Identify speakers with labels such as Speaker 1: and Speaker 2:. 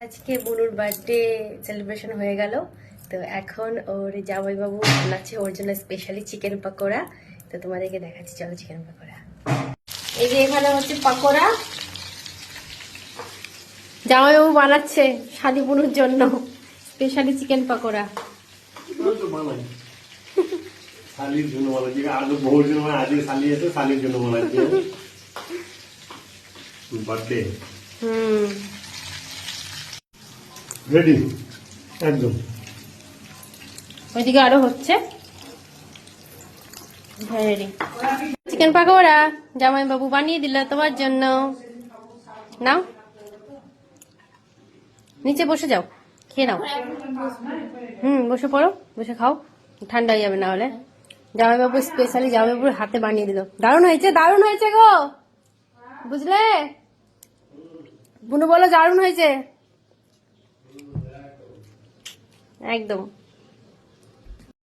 Speaker 1: আজকে বুনুর birthday celebration হয়ে গেল। তো এখন ওর জামাইবাবু বানাচ্ছে ওর জন্য স্পেশালি চিকেন পাকোড়া। তো তোমাদেরকে দেখাচ্ছি, চলো চিকেন পাকোড়া। এই যে এখানে হচ্ছে পাকোড়া জামাইবাবু বানাচ্ছে শাদি বুনুর জন্য স্পেশালি চিকেন পাকোড়া।
Speaker 2: শালির জন্য বানাচ্ছি, আগে বহুর জন্য আজকে শালি আছে, শালির জন্য বানাচ্ছি বার্থডে। রেডি একদম।
Speaker 1: ওইদিকে আরো হচ্ছে রেডি চিকেন পাকোড়া জামাইবাবু বানিয়ে দিল তোমার জন্য। নাও নিচে বসে যাও, খেয়ে নাও। বসে পড়ো, বসে খাও, ঠান্ডা হয়ে যাবে না হলে। জামাইবাবু স্পেশালি জামাইবাবুর হাতে বানিয়ে দিল। দারুণ হয়েছে, দারুণ হয়েছে গো, বুঝলে বুনু বলো দারুণ হয়েছে একদম।